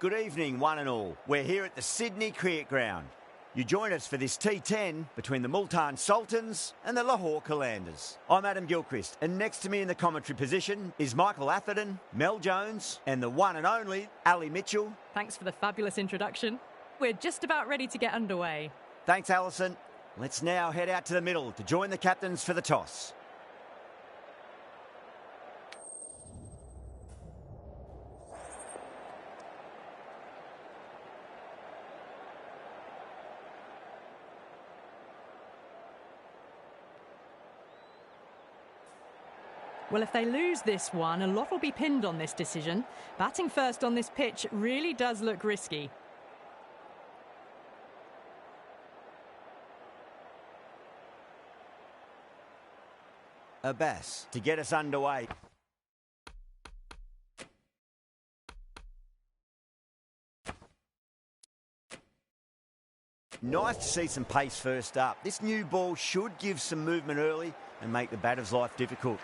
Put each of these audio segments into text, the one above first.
Good evening, one and all. We're here at the Sydney Cricket Ground. You join us for this T10 between the Multan Sultans and the Lahore Qaladars. I'm Adam Gilchrist, and next to me in the commentary position is Michael Atherton, Mel Jones, and the one and only Ali Mitchell. Thanks for the fabulous introduction. We're just about ready to get underway. Thanks, Alison. Let's now head out to the middle to join the captains for the toss. Well, if they lose this one, a lot will be pinned on this decision. Batting first on this pitch really does look risky. Abbas to get us underway. Nice to see some pace first up. This new ball should give some movement early and make the batter's life difficult.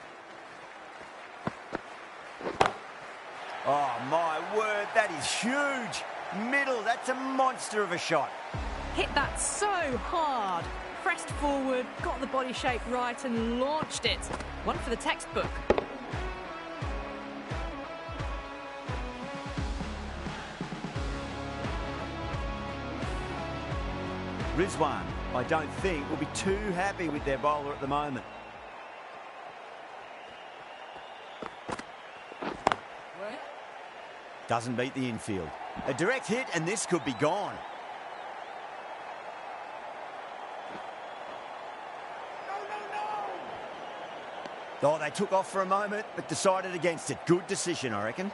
Oh, my word, that is huge. Middle, that's a monster of a shot. Hit that so hard. Pressed forward, got the body shape right and launched it. One for the textbook. Rizwan, I don't think, will be too happy with their bowler at the moment. Doesn't beat the infield. A direct hit and this could be gone. Oh, they took off for a moment, but decided against it. Good decision, I reckon.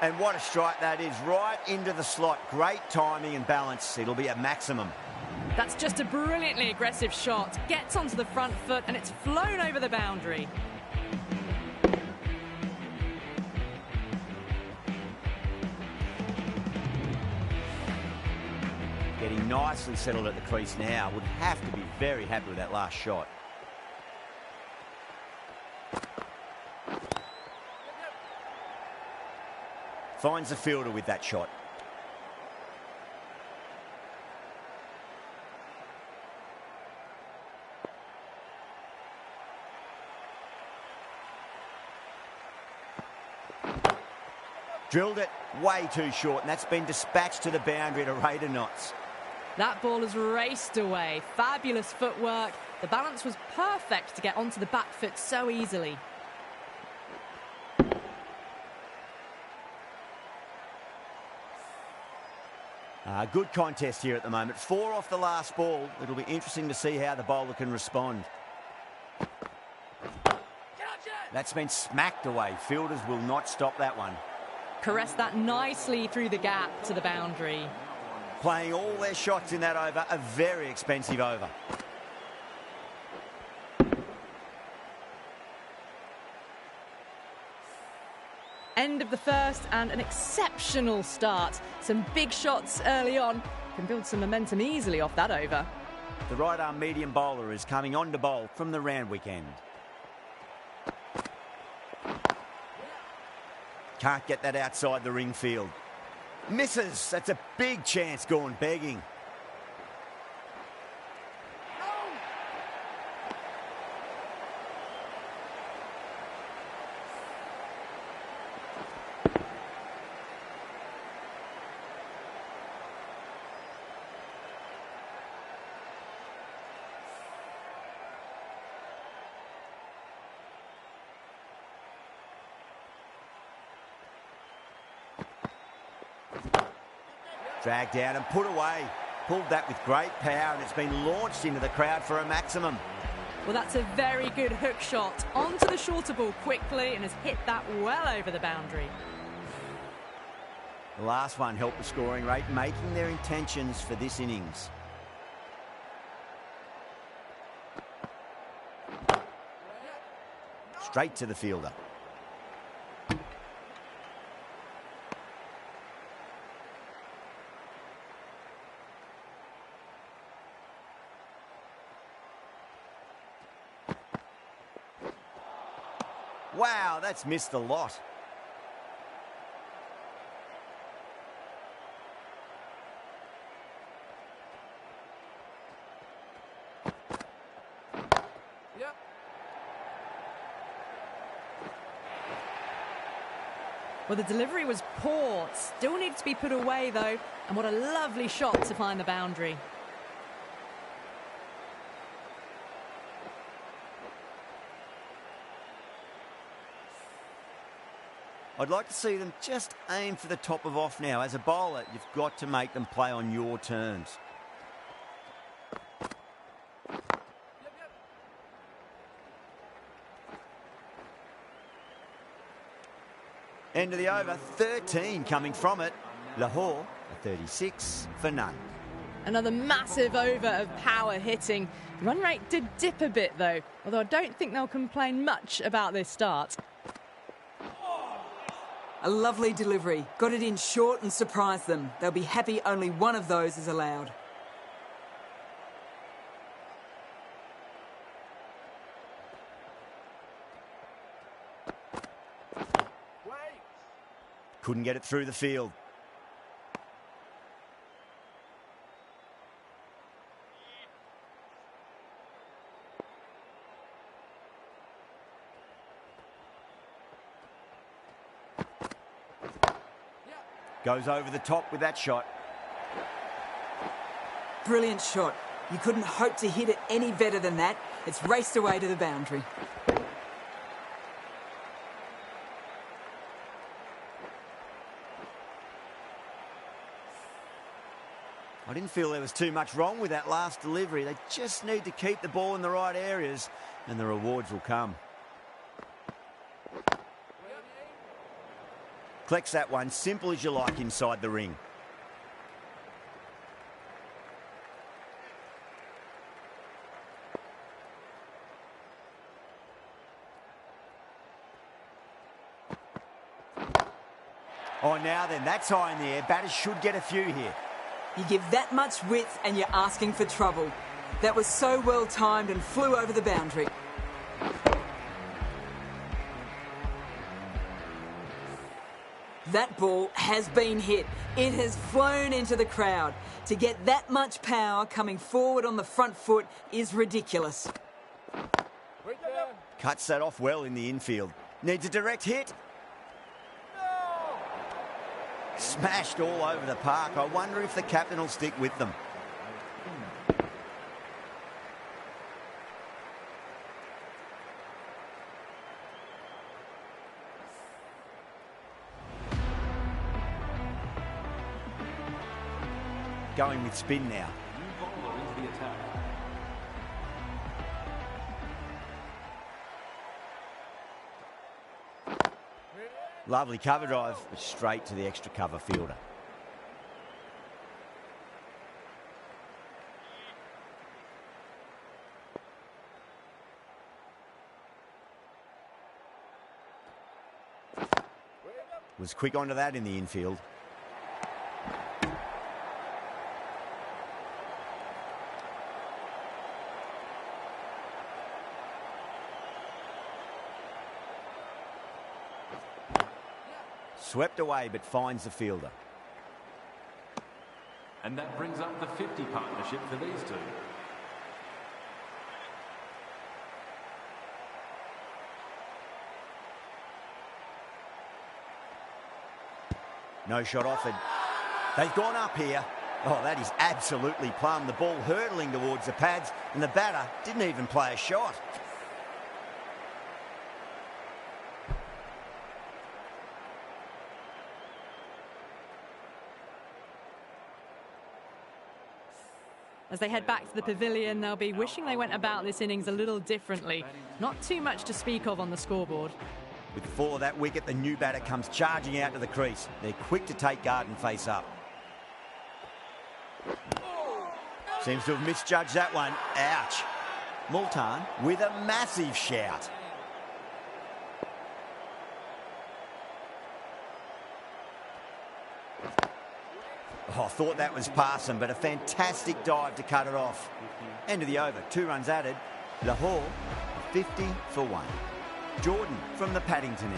And what a strike that is, right into the slot. Great timing and balance. It'll be a maximum. That's just a brilliantly aggressive shot. Gets onto the front foot and it's flown over the boundary. Getting nicely settled at the crease now. Would have to be very happy with that last shot. Finds the fielder with that shot. Drilled it way too short, and that's been dispatched to the boundary at a rate of knots. That ball has raced away. Fabulous footwork. The balance was perfect to get onto the back foot so easily. Good contest here at the moment. 4 off the last ball. It'll be interesting to see how the bowler can respond. That's been smacked away. Fielders will not stop that one. Caressed that nicely through the gap to the boundary. Playing all their shots in that over. A very expensive over. End of the first and an exceptional start. Some big shots early on. Can build some momentum easily off that over. The right-arm medium bowler is coming on to bowl from the Randwick end. Can't get that outside the ring field. Misses. That's a big chance gone begging. Dragged down and put away. Pulled that with great power and it's been launched into the crowd for a maximum. Well, that's a very good hook shot. Onto the shorter ball quickly and has hit that well over the boundary. The last one helped the scoring rate, making their intentions for this innings. straight to the fielder. Wow, that's missed a lot. Well, the delivery was poor. Still needs to be put away, though. And what a lovely shot to find the boundary. I'd like to see them just aim for the top of off now. As a bowler, you've got to make them play on your terms. End of the over, 13 coming from it. Lahore, a 36 for none. Another massive over of power hitting. The run rate did dip a bit, though, although I don't think they'll complain much about this start. A lovely delivery. Got it in short and surprised them. They'll be happy only one of those is allowed. Couldn't get it through the field. Goes over the top with that shot. Brilliant shot. You couldn't hope to hit it any better than that. It's raced away to the boundary. I didn't feel there was too much wrong with that last delivery. They just need to keep the ball in the right areas and the rewards will come. Collects that one, simple as you like, inside the ring. Oh, now then, that's high in the air. Batters should get a few here. You give that much width and you're asking for trouble. That was so well timed and flew over the boundary. That ball has been hit. It has flown into the crowd. To get that much power coming forward on the front foot is ridiculous. Cuts that off well in the infield. Needs a direct hit. Smashed all over the park. I wonder if the captain will stick with them. Going with spin now. Lovely cover drive, but straight to the extra cover fielder. Was quick onto that in the infield. Swept away, but finds the fielder. And that brings up the 50 partnership for these two. No shot offered. They've gone up here. Oh, that is absolutely plumb. The ball hurtling towards the pads, and the batter didn't even play a shot. As they head back to the pavilion, they'll be wishing they went about this innings a little differently. Not too much to speak of on the scoreboard. With the fall of that wicket, the new batter comes charging out to the crease. They're quick to take guard and face up. Seems to have misjudged that one. Ouch. Multan with a massive shout. Oh, I thought that was passing, but a fantastic dive to cut it off. End of the over, 2 runs added. Lahore, 50 for 1. Jordan from the Paddington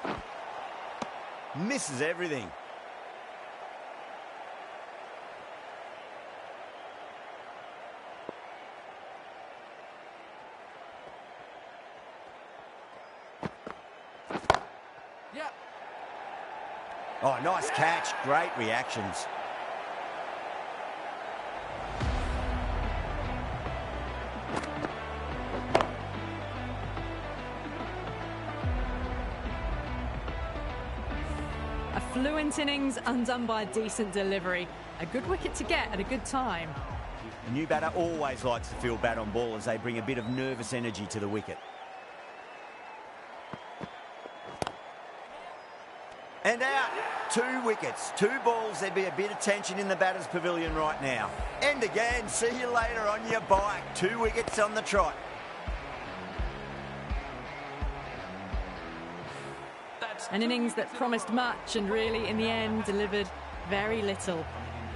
end. Misses everything. Oh, nice catch. Great reactions. A fluent innings undone by a decent delivery. A good wicket to get at a good time. The new batter always likes to feel bat on ball as they bring a bit of nervous energy to the wicket. And out. 2 wickets, 2 balls. There'd be a bit of tension in the batter's pavilion right now. End again. See you later on your bike. 2 wickets on the trot. An innings that promised much and really, in the end, delivered very little.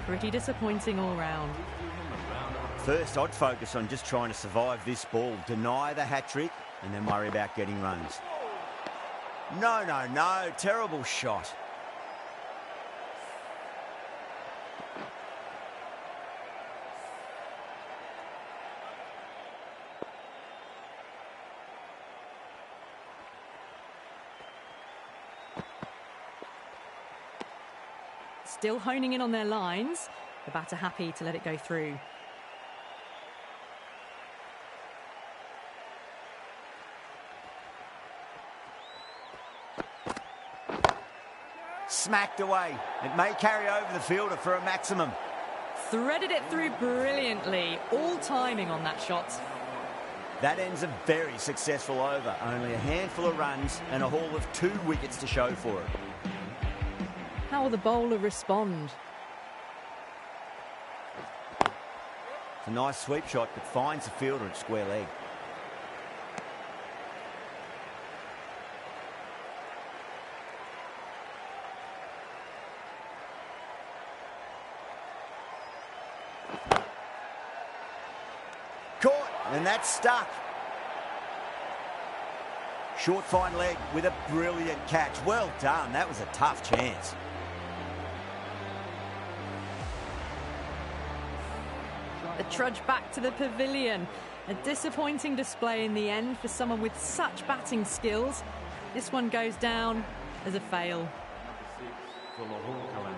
Pretty disappointing all round. First, I'd focus on just trying to survive this ball, deny the hat-trick, and then worry about getting runs. No, no, no. Terrible shot. Still honing in on their lines. The batter happy to let it go through. Smacked away. It may carry over the fielder for a maximum. Threaded it through brilliantly. All timing on that shot. That ends a very successful over. Only a handful of runs and a haul of 2 wickets to show for it. How will the bowler respond? It's a nice sweep shot, but finds the fielder at square leg. Caught, and that's stuck. Short fine leg with a brilliant catch. Well done. That was a tough chance. The trudge back to the pavilion. A disappointing display in the end for someone with such batting skills. This one goes down as a fail. Number 6 for Lahore Qaladar.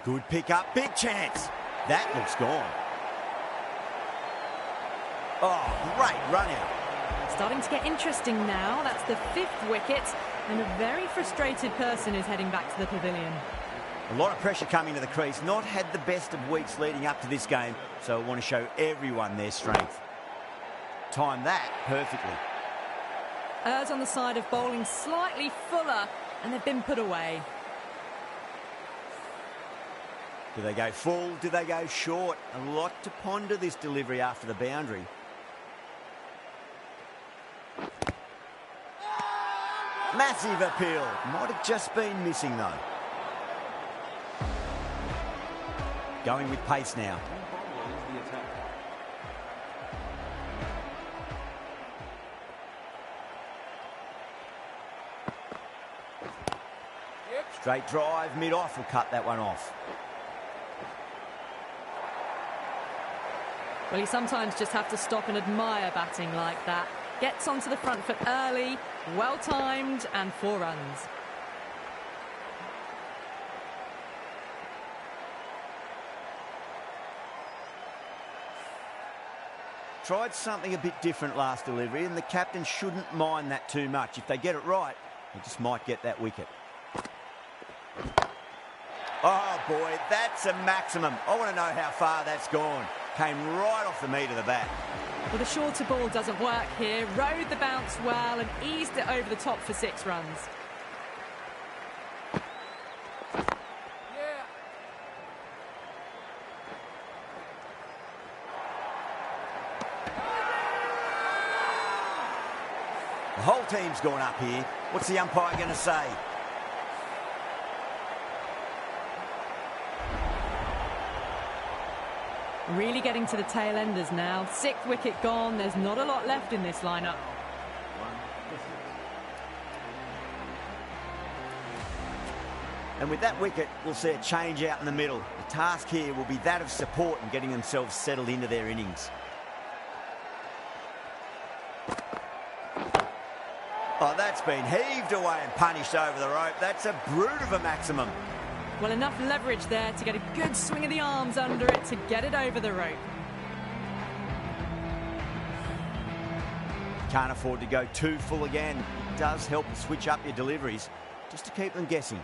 Good pick up, big chance. That looks gone. Oh, great run out. Starting to get interesting now. That's the 5th wicket, and a very frustrated person is heading back to the pavilion. A lot of pressure coming to the crease. Not had the best of weeks leading up to this game, so I want to show everyone their strength. Time that perfectly. Errs on the side of bowling slightly fuller, and they've been put away. Do they go full? Do they go short? A lot to ponder this delivery after the boundary. Massive appeal. Might have just been missing though. Going with pace now. Straight drive, mid-off will cut that one off. Well, you sometimes just have to stop and admire batting like that. Gets onto the front foot early, well-timed, and 4 runs. Tried something a bit different last delivery, and the captain shouldn't mind that too much. If they get it right, they just might get that wicket. Oh, boy, that's a maximum. I want to know how far that's gone. came right off the meat of the bat. Well, the shorter ball doesn't work here. Rode the bounce well and eased it over the top for 6 runs. The whole team's gone up here. What's the umpire going to say? Really getting to the tail enders now. 6th wicket gone. There's not a lot left in this lineup. And with that wicket, we'll see a change out in the middle. The task here will be that of support and getting themselves settled into their innings. Oh, that's been heaved away and punished over the rope. That's a brute of a maximum. Well, enough leverage there to get a good swing of the arms under it to get it over the rope. Can't afford to go too full again. It does help to switch up your deliveries, just to keep them guessing.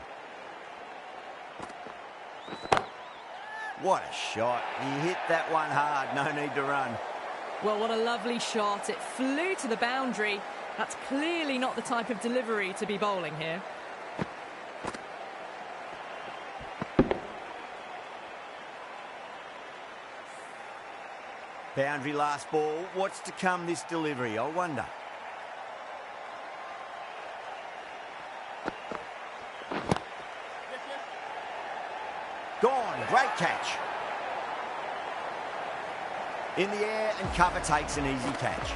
What a shot. He hit that one hard. No need to run. Well, what a lovely shot. It flew to the boundary. That's clearly not the type of delivery to be bowling here. Boundary last ball. What's to come this delivery, I wonder. Gone. Great catch. In the air and cover takes an easy catch.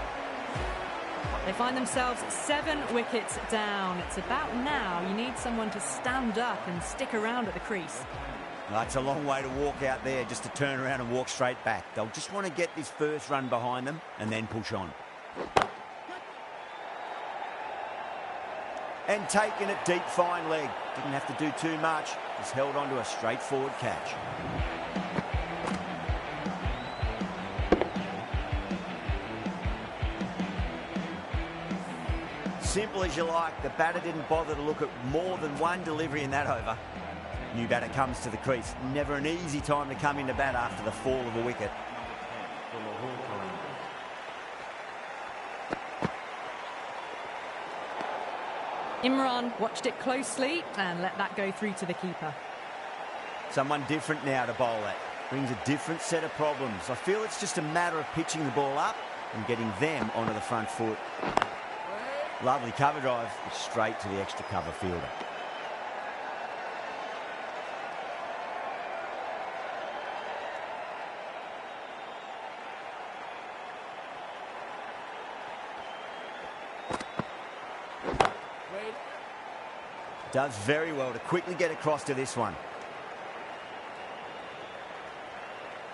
They find themselves 7 wickets down. It's about now you need someone to stand up and stick around at the crease. That's a long way to walk out there just to turn around and walk straight back. They'll just want to get this first run behind them and then push on. And taking it deep, fine leg. Didn't have to do too much. Just held on to a straightforward catch. Simple as you like. The batter didn't bother to look at more than one delivery in that over. New batter comes to the crease. Never an easy time to come into bat after the fall of a wicket. For Lahore Qalandars. Imran watched it closely and let that go through to the keeper. Someone different now to bowl at. Brings a different set of problems. I feel it's just a matter of pitching the ball up and getting them onto the front foot. Lovely cover drive, straight to the extra cover fielder. Does very well to quickly get across to this one.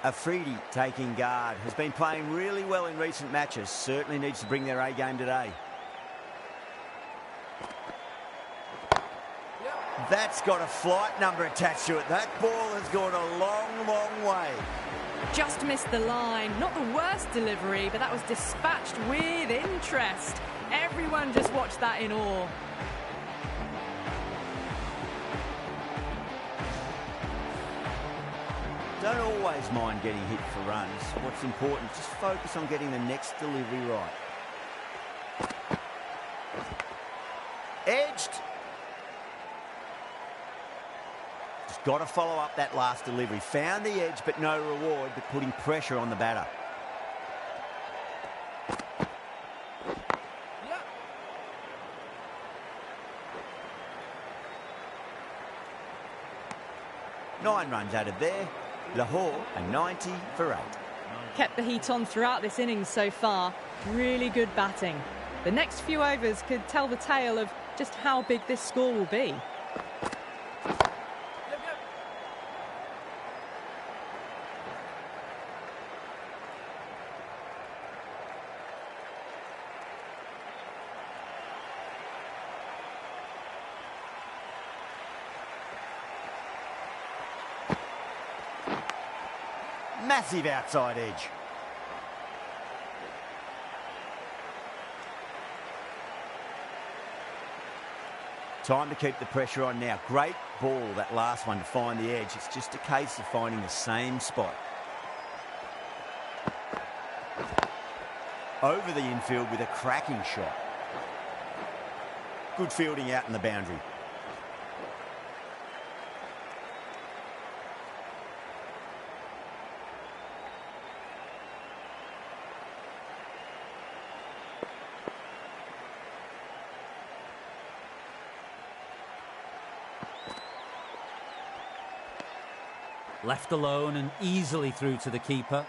Afridi taking guard. Has been playing really well in recent matches. Certainly needs to bring their A game today. That's got a flight number attached to it. That ball has gone a long, long way. Just missed the line. Not the worst delivery, but that was dispatched with interest. Everyone just watched that in awe. Don't always mind getting hit for runs. What's important, just focus on getting the next delivery right. Edged. Just got to follow up that last delivery. Found the edge, but no reward, but putting pressure on the batter. Nine runs added there. Lahore a 90 for 8. Kept the heat on throughout this innings so far. Really good batting. The next few overs could tell the tale of just how big this score will be. Massive outside edge. Time to keep the pressure on now. Great ball, that last one, to find the edge. It's just a case of finding the same spot. over the infield with a cracking shot. Good fielding out in the boundary. Left alone and easily through to the keeper.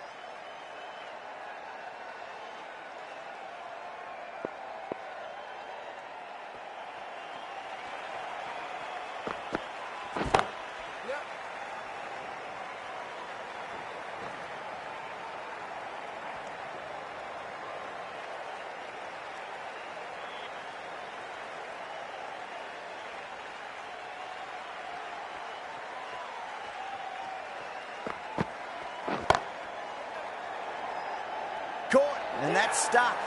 Caught, and that's stuck.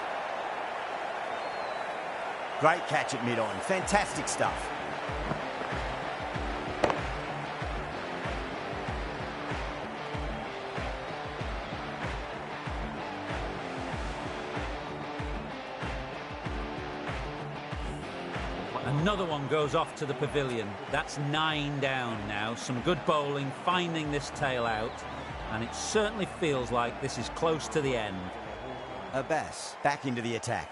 Great catch at mid-on. Fantastic stuff. Another one goes off to the pavilion. That's 9 down now. Some good bowling, finding this tail out. And it certainly feels like this is close to the end. Abbas back into the attack.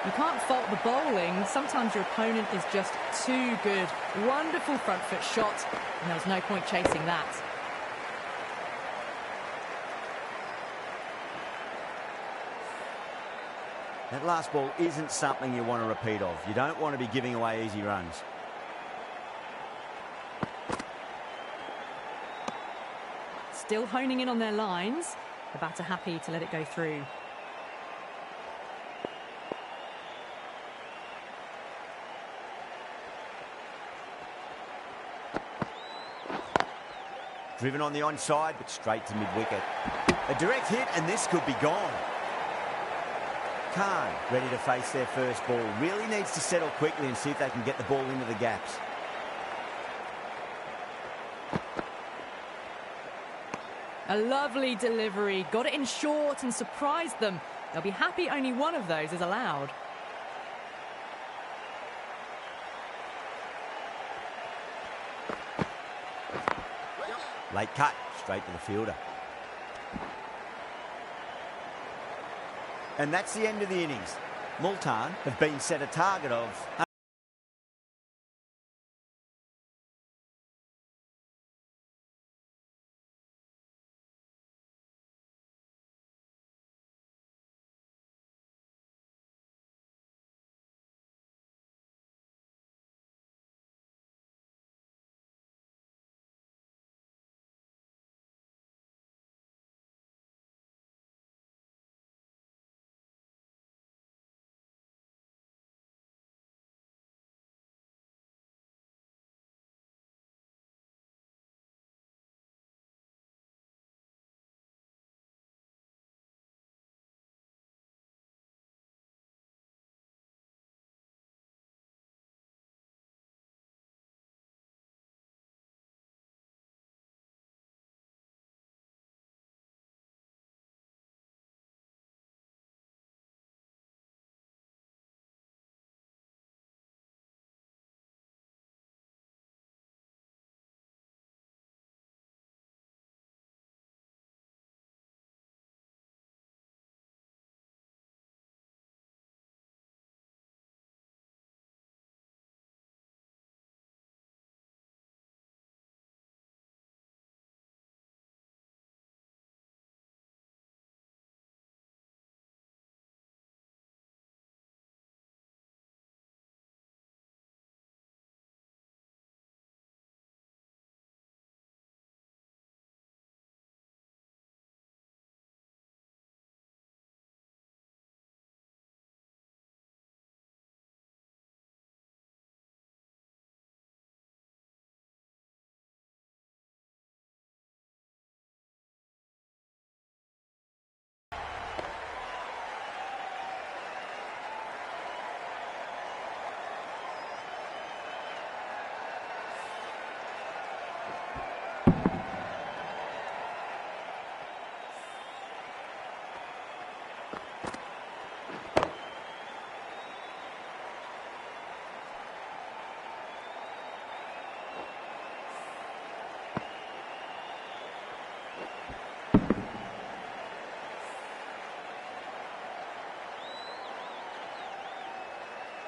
You can't fault the bowling. Sometimes your opponent is just too good. Wonderful front foot shot, and there was no point chasing that. That last ball isn't something you want to repeat of. You don't want to be giving away easy runs. Still honing in on their lines. The batter happy to let it go through. Driven on the onside, but straight to mid-wicket. A direct hit, and this could be gone. Khan, ready to face their first ball. Really needs to settle quickly and see if they can get the ball into the gaps. A lovely delivery. Got it in short and surprised them. They'll be happy only one of those is allowed. Late cut, straight to the fielder. And that's the end of the innings. Multan have been set a target of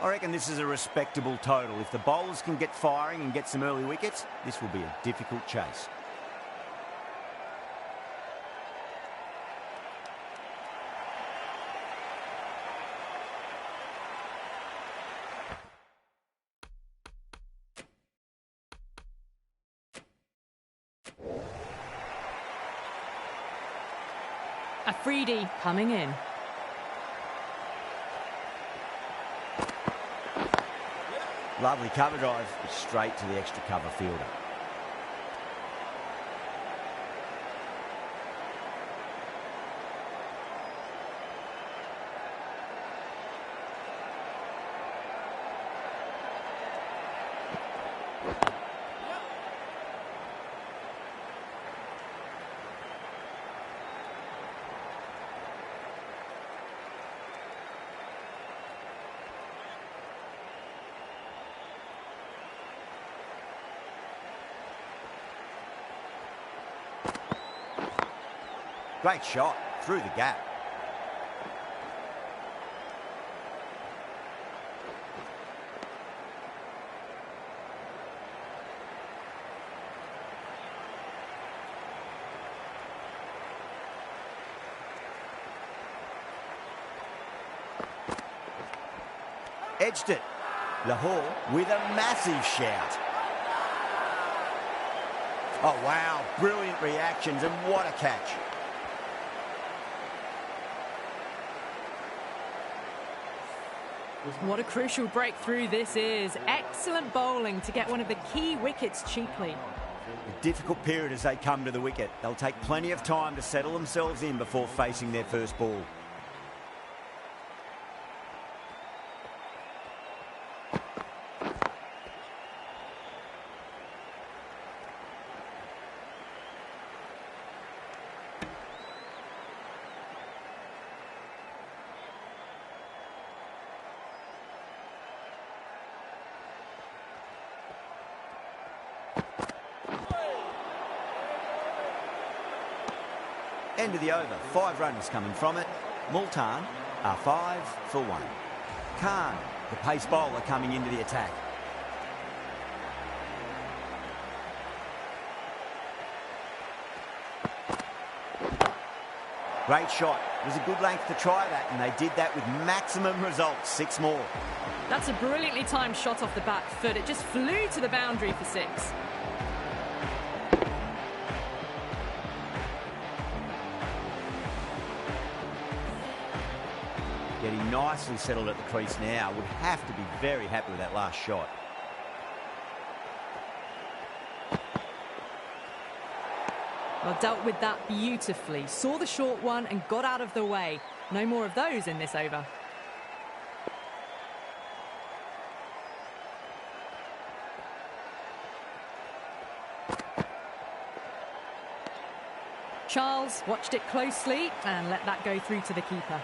I reckon this is a respectable total. If the bowlers can get firing and get some early wickets, this will be a difficult chase. Afridi coming in. Lovely cover drive, straight to the extra cover fielder. Great shot, through the gap. Edged it. Lahore with a massive shout. Oh, wow, brilliant reactions and what a catch. What a crucial breakthrough this is. Excellent bowling to get one of the key wickets cheaply. A difficult period as they come to the wicket. They'll take plenty of time to settle themselves in before facing their first ball. End of the over, 5 runs coming from it. Multan are 5 for 1. Khan, the pace bowler, coming into the attack. Great shot. It was a good length to try that, and they did that with maximum results. 6 more. That's a brilliantly timed shot off the back foot. It just flew to the boundary for 6. Getting nicely settled at the crease now. Would have to be very happy with that last shot. Well, dealt with that beautifully. Saw the short one and got out of the way. No more of those in this over. Charles watched it closely and let that go through to the keeper.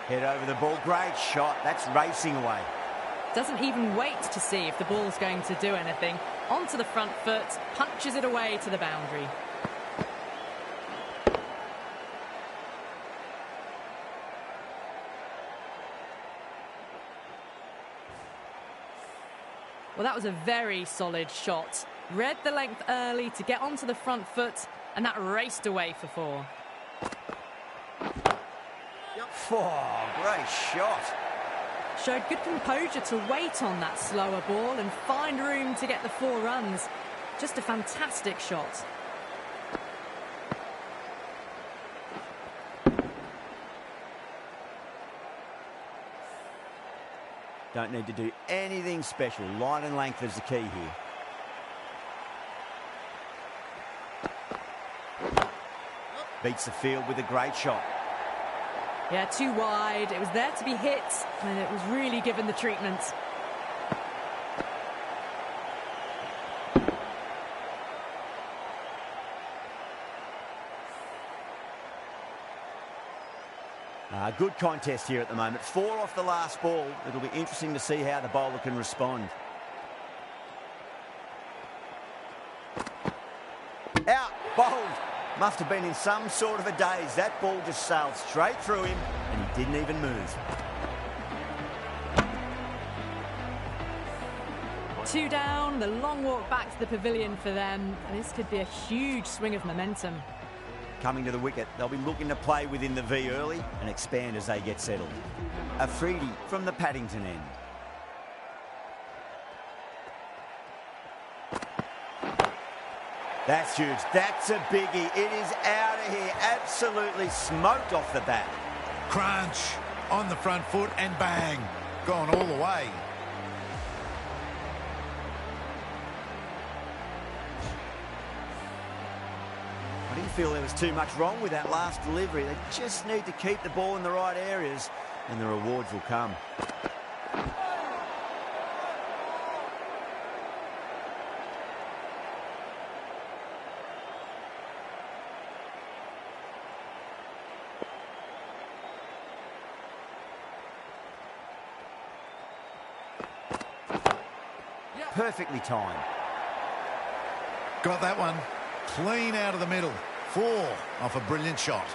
Head over the ball, great shot, that's racing away. Doesn't even wait to see if the ball's going to do anything. Onto the front foot, punches it away to the boundary. Well, that was a very solid shot. Read the length early to get onto the front foot, and that raced away for 4. Oh, great shot. Showed good composure to wait on that slower ball and find room to get the 4 runs. Just a fantastic shot. Don't need to do anything special. Line and length is the key here. Beats the field with a great shot. Yeah, too wide. It was there to be hit, and it was really given the treatment. Good contest here at the moment. 4 off the last ball. It'll be interesting to see how the bowler can respond. Must have been in some sort of a daze. That ball just sailed straight through him and he didn't even move. 2 down, the long walk back to the pavilion for them. This could be a huge swing of momentum. Coming to the wicket, they'll be looking to play within the V early and expand as they get settled. Afridi from the Paddington end. That's huge. That's a biggie. It is out of here. Absolutely smoked off the bat. Crunch on the front foot and bang. Gone all the way. I didn't feel there was too much wrong with that last delivery. They just need to keep the ball in the right areas and the rewards will come. Perfectly timed. Got that one. Clean out of the middle. 4 off a brilliant shot.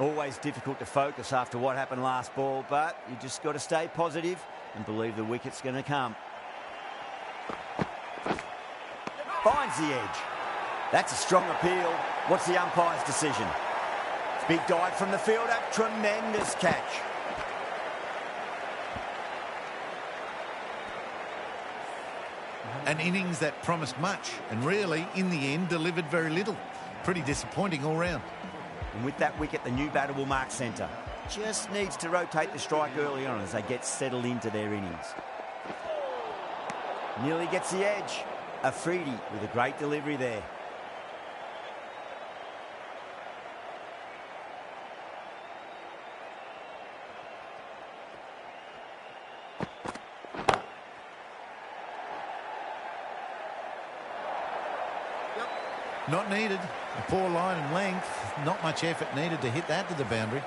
Always difficult to focus after what happened last ball, but you just got to stay positive and believe the wicket's going to come. Finds the edge. That's a strong appeal. What's the umpire's decision? Big dive from the fielder. Tremendous catch. An innings that promised much and really, in the end, delivered very little. Pretty disappointing all round. And with that wicket, the new batter will mark centre. Just needs to rotate the strike early on as they get settled into their innings. Nearly gets the edge. Afridi with a great delivery there. Not needed. A poor line and length. Not much effort needed to hit that to the boundary.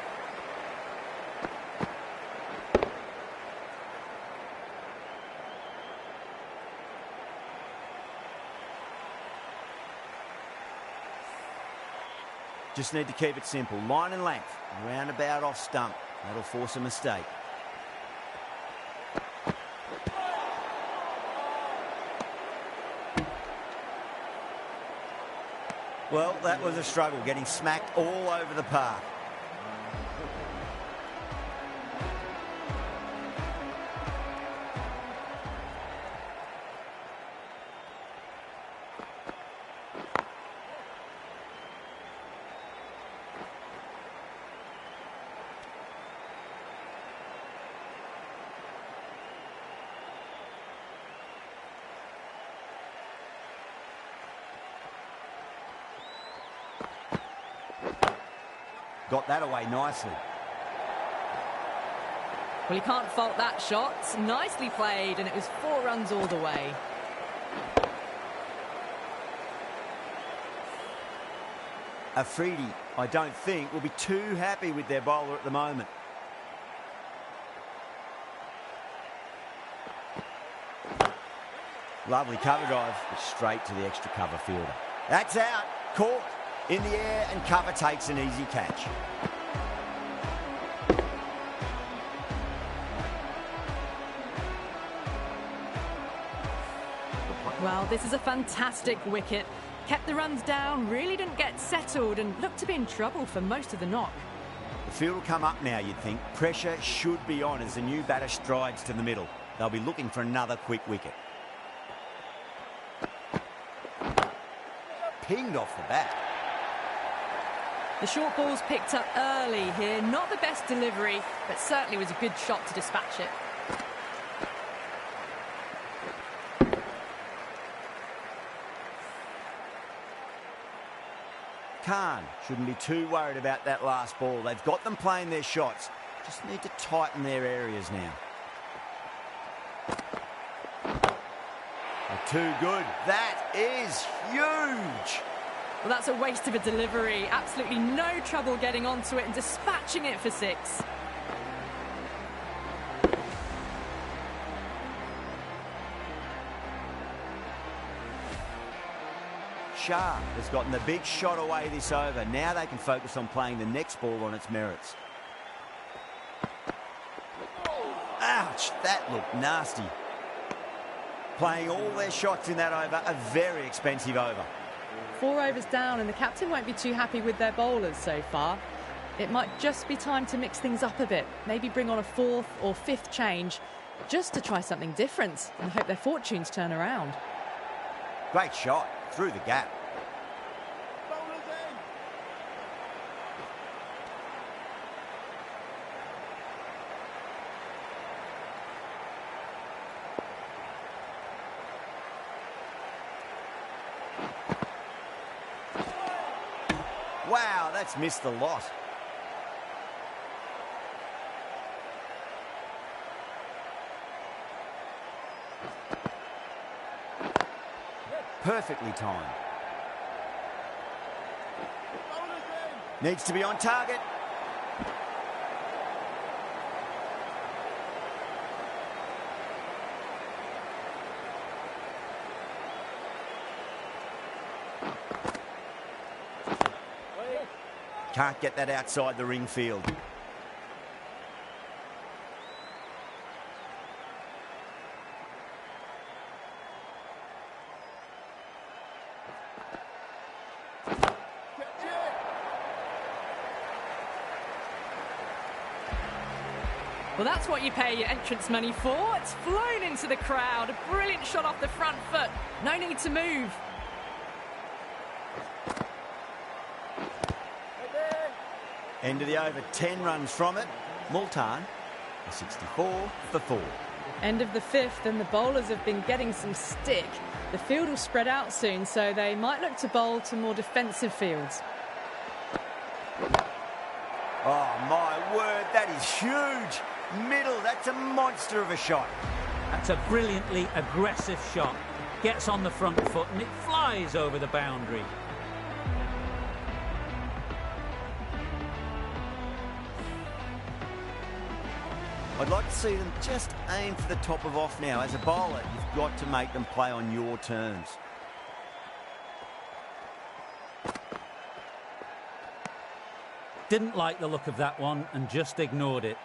Just need to keep it simple. Line and length. Roundabout off stump. That'll force a mistake. Well, that was a struggle, getting smacked all over the park. Got that away nicely. Well, you can't fault that shot. Nicely played, and it was 4 runs all the way. Afridi, I don't think, will be too happy with their bowler at the moment. Lovely cover drive, but straight to the extra cover fielder. That's out. Caught in the air, and cover takes an easy catch. Well, this is a fantastic wicket. Kept the runs down, really didn't get settled, and looked to be in trouble for most of the knock. The field will come up now, you'd think. Pressure should be on as the new batter strides to the middle. They'll be looking for another quick wicket. Pinged off the bat. The short ball's picked up early here. Not the best delivery, but certainly was a good shot to dispatch it. Khan shouldn't be too worried about that last ball. They've got them playing their shots. Just need to tighten their areas now. They're too good. That is huge. Well, that's a waste of a delivery. Absolutely no trouble getting onto it and dispatching it for 6. Shah has gotten the big shot away this over. Now they can focus on playing the next ball on its merits. Ouch, that looked nasty. Playing all their shots in that over, a very expensive over. 4 overs down, and the captain won't be too happy with their bowlers so far. It might just be time to mix things up a bit. Maybe bring on a 4th or 5th change just to try something different and hope their fortunes turn around. Great shot through the gap. Wow, that's missed the lot. Perfectly timed. Needs to be on target. Can't get that outside the ring field. Well, that's what you pay your entrance money for. It's flown into the crowd. A brilliant shot off the front foot. No need to move. End of the over, 10 runs from it. Multan, a 64 for 4. End of the 5th, and the bowlers have been getting some stick. The field will spread out soon, so they might look to bowl to more defensive fields. Oh, my word, that is huge. Middle, that's a monster of a shot. That's a brilliantly aggressive shot. Gets on the front foot and it flies over the boundary. I'd like to see them just aim for the top of off now. As a bowler, you've got to make them play on your terms. Didn't like the look of that one and just ignored it.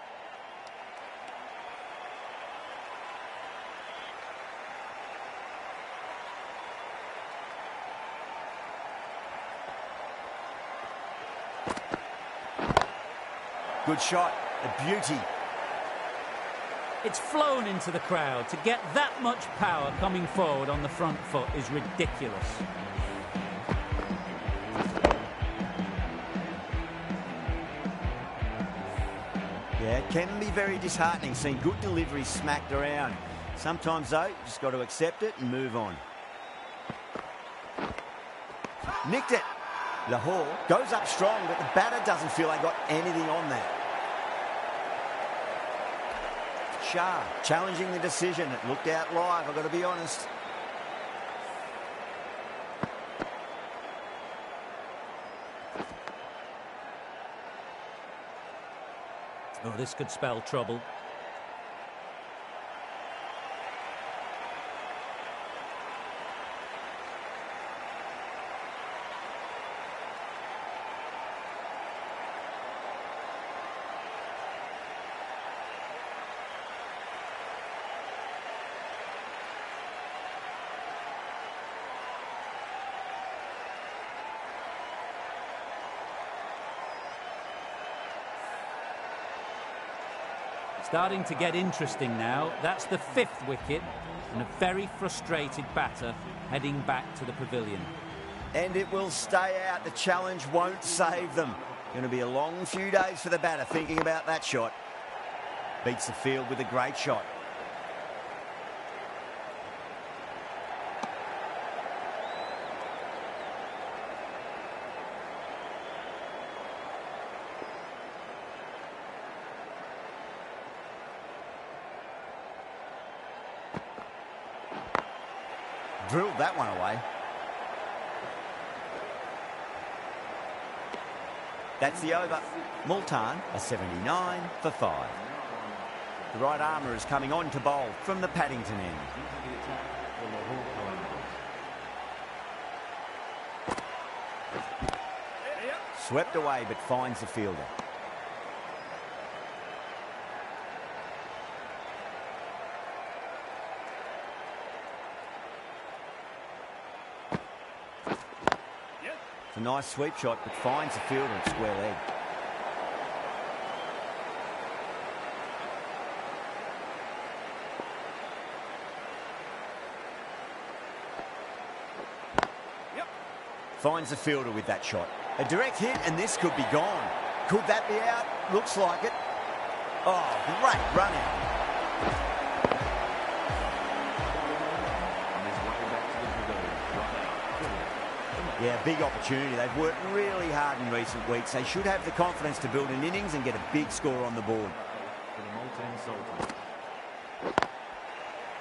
Good shot, a beauty. It's flown into the crowd. To get that much power coming forward on the front foot is ridiculous. Yeah, it can be very disheartening seeing good delivery smacked around. Sometimes, though, you just got to accept it and move on. Nicked it. Lahore goes up strong, but the batter doesn't feel they got anything on that. Shah challenging the decision. It looked out live, I've got to be honest. Oh, this could spell trouble. Starting to get interesting now. That's the 5th wicket and a very frustrated batter heading back to the pavilion. And it will stay out. The challenge won't save them. Going to be a long few days for the batter thinking about that shot. Beats the field with a great shot. Drilled that one away. That's the over. Multan, a 79 for 5. The right armour is coming on to bowl from the Paddington end. Swept away, but finds the fielder. It's a nice sweep shot, but finds the fielder at square leg. Finds the fielder with that shot. A direct hit, and this could be gone. Could that be out? Looks like it. Oh, great run out. Yeah, big opportunity. They've worked really hard in recent weeks. They should have the confidence to build an innings and get a big score on the board. Sultan.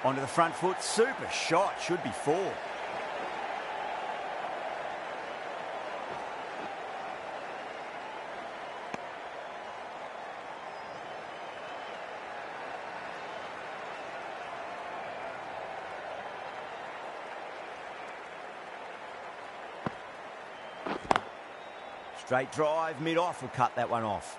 Onto the front foot. Super shot. Should be 4. Straight drive, mid-off will cut that one off.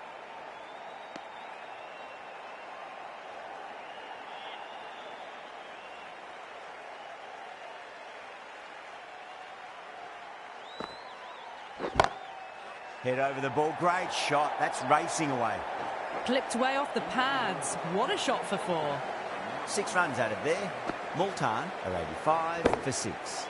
Head over the ball, great shot, that's racing away. Clipped way off the pads. What a shot for 4. 6 runs out of there. Multan are 85 for 6.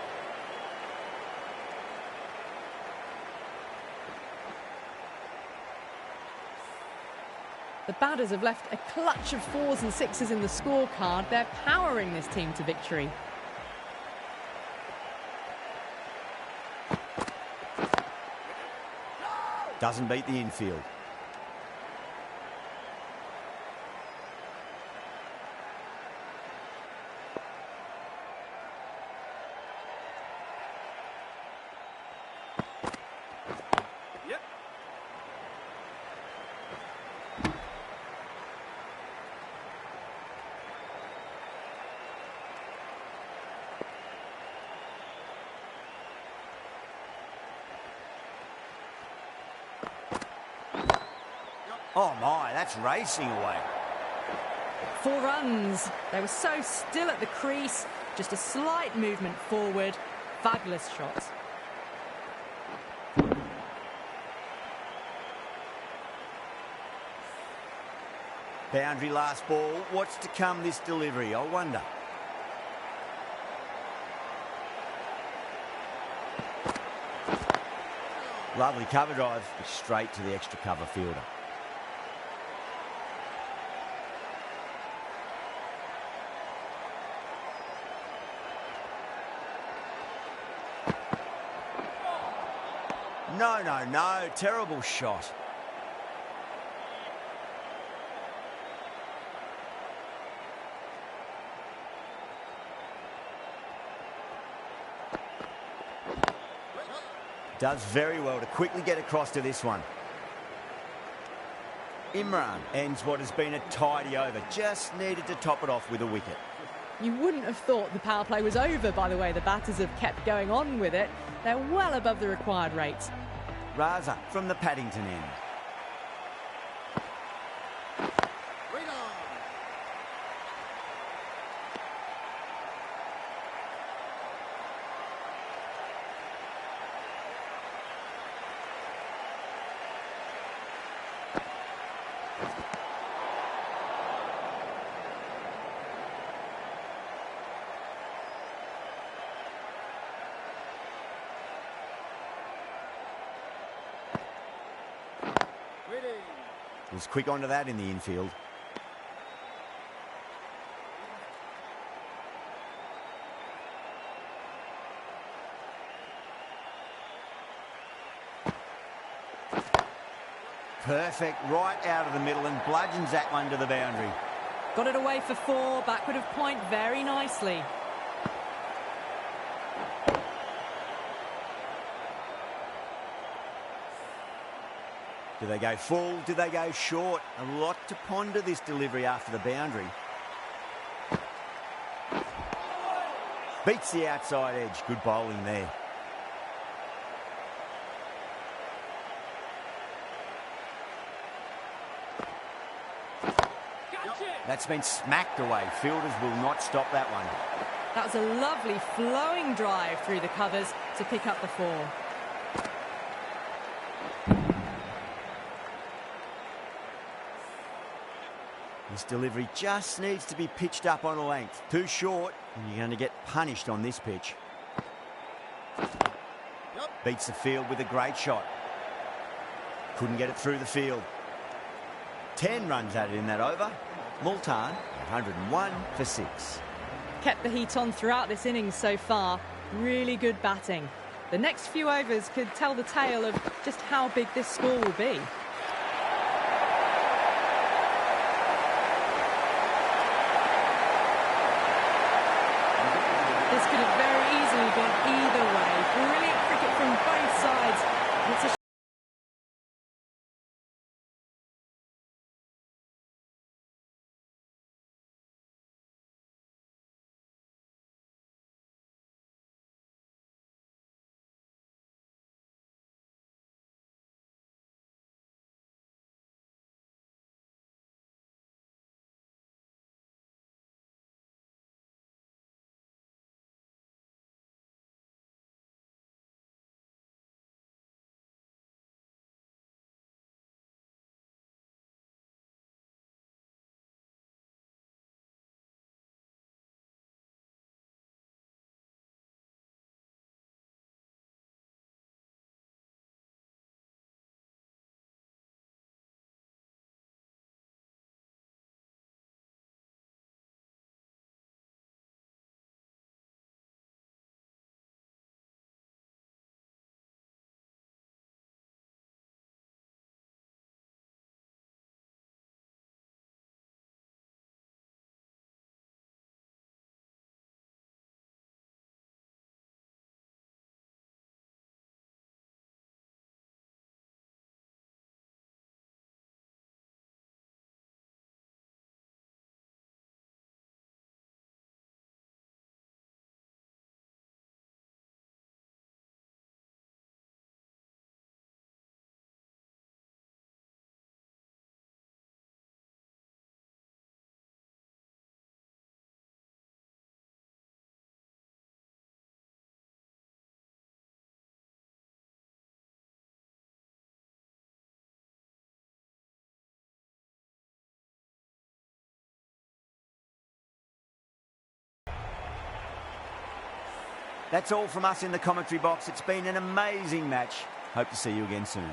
The batters have left a clutch of 4s and 6s in the scorecard. They're powering this team to victory. Doesn't beat the infield. Oh my, that's racing away. 4 runs. They were so still at the crease. Just a slight movement forward. Fabulous shots. Boundary last ball. What's to come this delivery, I wonder. Lovely cover drive, straight to the extra cover fielder. No, no, no. Terrible shot. Does very well to quickly get across to this one. Imran ends what has been a tidy over. Just needed to top it off with a wicket. You wouldn't have thought the power play was over by the way the batters have kept going on with it. They're well above the required rate. Raza from the Paddington end. Was quick onto that in the infield. Perfect, right out of the middle and bludgeons that one to the boundary. Got it away for 4, backward of point very nicely. Do they go full? Do they go short? A lot to ponder this delivery after the boundary. Beats the outside edge. Good bowling there. That's been smacked away. Fielders will not stop that one. That was a lovely flowing drive through the covers to pick up the 4. This delivery just needs to be pitched up on a length. Too short, and you're going to get punished on this pitch. Beats the field with a great shot. Couldn't get it through the field. 10 runs added in that over. Multan, 101 for 6. Kept the heat on throughout this innings so far. Really good batting. The next few overs could tell the tale of just how big this score will be. This could have very easily gone either way. Brilliant cricket from both sides. It's a That's all from us in the commentary box. It's been an amazing match. Hope to see you again soon.